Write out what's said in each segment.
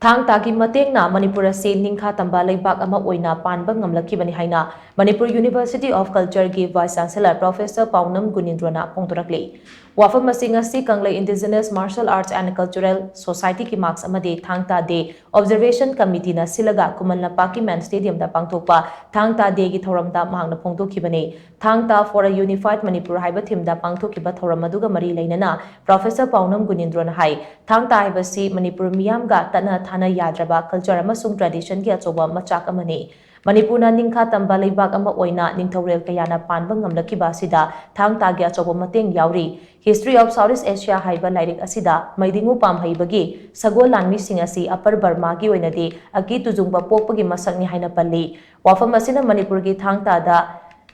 Thang-Ta gi Mateng Manipur asi Ning-Kha Tamba Leibak ama Oina Panba Ngamlakkhibani haina Manipur University of Culture gi Vice Chancellor Prof Paonam Gunindro na phongdorakli. Wafam masing asi Kanglei Indigenous Martial Arts and Cultural Society ki marks amade Thang-Ta Day Observation Committee na silaga Kumanla Paki Man Stadium da pangthokpa Thang-Ta Day gi thoramda mahangna phongdokhibani. Thang-Ta for a Unified Manipur haiba thim da pangthokhiba thoram aduga mari leinana Professor Paonam Gunindro na hai Thang-Ta haibasi Manipur miyam ga tana thana yadraba culture amasung tradition gi achoba machak amani. Manipurna Ning-Kha Tamba Leibak ama Oina Ningthorel kayana Panba Ngamlakhiba asida Thang-Ta gi achoba mateng yauri. History of Southeast Asia haiba lairik asida maidingu pam haibagi sagol lanmi sing asi Upper Burma gi oinadi aki tujungba pokpagi masakni haina palli. Wafam asina Manipur gi Thang-Ta da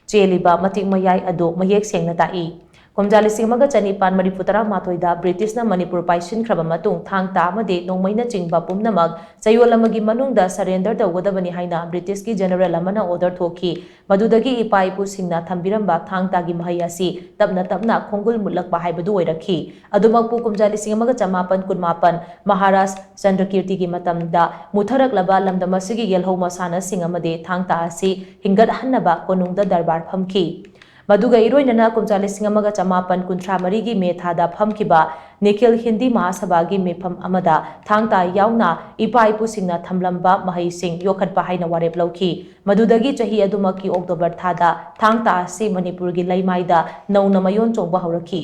cheliba matik mayai adu mayek sengna tai. Komjali singmaga chanipan Maniputara matoida British na Manipur paisin kraba matung Thang-Ta amade nongmaina chingba pumnamag sayol amagi manungda surrender tawgadabani haina British ki general amana order thoki madudagi ipa ipu singna thambiramba Thang-Ta gi mahai asi tapna khongul mutlakba haibadu oirakhi adumakpu komjali singmaga chamapan kunmapan Maharashtra Chandrakirti gi matamda mutharaklaba lamdamasigi yelho masana singamade Thang-Ta asi hingat hannaba konungda darbar phamki. Maduga iroinana kumjali singamaga chamapan kuntra marigi me thada phamkiba Nikhil Hindi Mahasabha gi mefam amada Thang-Ta yauna ipa ipu singna thamlamba mahai sing yokhatpa haina warep lauki madudagi chahi adumaki October thada Thang-Ta asi Manipur gi laimaida nauna mayon chongba haurakhi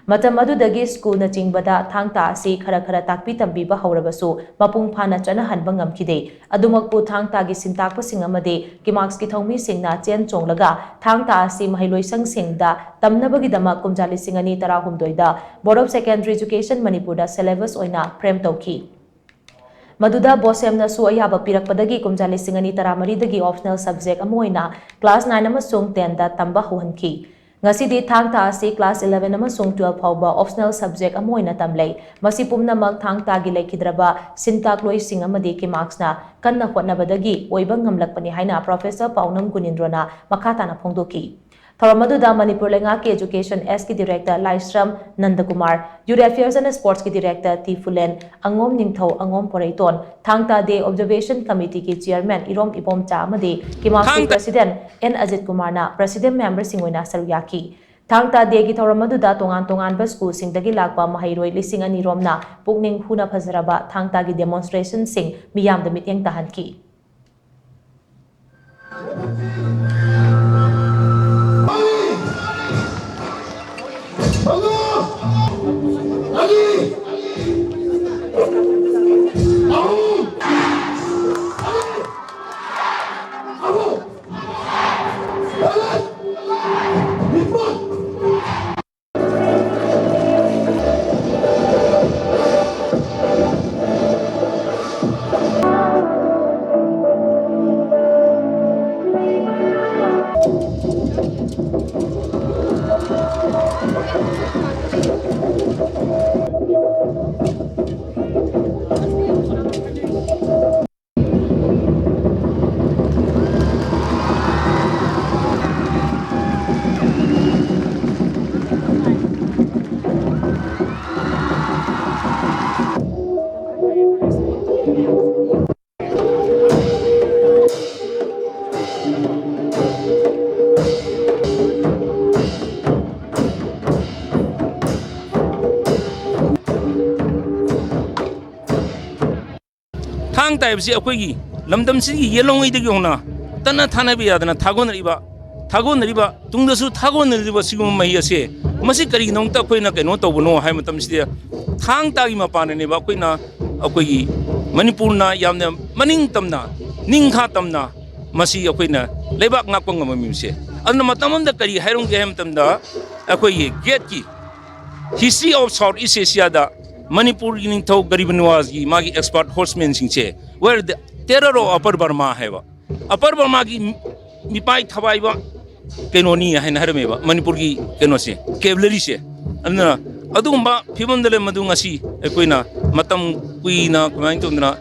matam adudagi school na chingbada Thang-Ta asi khara takpi tambiba haurabasu mapung phana chana hanba ngamkhide adumakpu Thang-Ta gi sintakpa sing amade kimarks ki thongmi singna chen chonglaga Thang-Ta asi mahailoisang singda tamnabagi dama kumjali singani tarahumdoi da Board of Secondary Education Manipur da syllabus oina prem tauki Maduda bosem na su ayaba pirakpadagi kumjali singani taramari dagi optional subject amoina class 9 amasung 10 da tamba huhanki Ngasidi Thang-Ta asi class 11 amasung 12 phauba optional subject amoina tamlei masi pumnamak Thang-Ta gi lekhidraba sintakloi sing amadi ki marks na kanna hotnabadagi oiba ngamlakpani haina Professor Paonam Gunindro na makhatana phongdoki Thoramaduda Manipur Lengaki Education S ki Director Laisram Nandakumar, Youth Affairs and Sports ki Director T Fulen, Angom Ningthau Angom Poraiton, Thang-Ta Day Observation Committee ki Chairman Irom Ipom Cha amadi Kimarks President N Ajit Kumar na President Member Singoina Saruyaki. Thang-Ta Day ki Thoramaduda tongan ba school sing dagi lakpa mahairoi lising ani rom na pukning huna phazaraba Thang-Ta gi demonstration sing miyam da mityang tahanki. Thang-Ta haibasi akhoi lamdamsigi yelongoi dagi hona tana thanabi yadana thagonariba tungdasu thagonariba sigum mai ase masi kari nongta khoina keno tawbono hai matamside Thang-Ta gi mapane ba khoina akhoi Manipurna yamna maning tamna Ning-Kha tamna masi akhoina leibak ngakpang ngamamimse adna matamamda kari hairong ge ham tamda akhoi gate ki history of Southeast Asia da Manipur Ningthau Garib Nawaz gi magi expert horsemen singche where the terror of Upper Burma haiba Upper Burma gi mipai thabai ba kenoni haina harmeba Manipur gi kenose cavalry se anna adumba phimandale madungasi ekoina matam kuina kamain tumna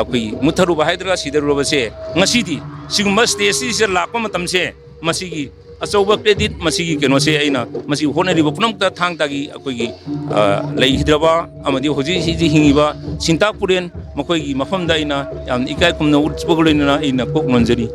kui mutharu ba haidra sidaru ba se ngasidi sigumba stage se lakpa matam se masigi achoba credit masigi kenose aina masi honari ba punam ta Thang-Ta gi akoi gi lei hidraba amadi hoji hingiba sintak puren ꯃꯈꯣꯏꯒꯤ ꯃꯐꯝꯗ ꯑꯩꯅ ꯌꯥꯝꯅ ꯏꯀꯥꯏ ꯈꯨꯝꯅꯕ ꯎꯠꯄꯒ ꯂꯣꯏꯅꯅ ꯑꯩꯅ ꯀꯣꯛ ꯅꯣꯟꯖꯔꯤ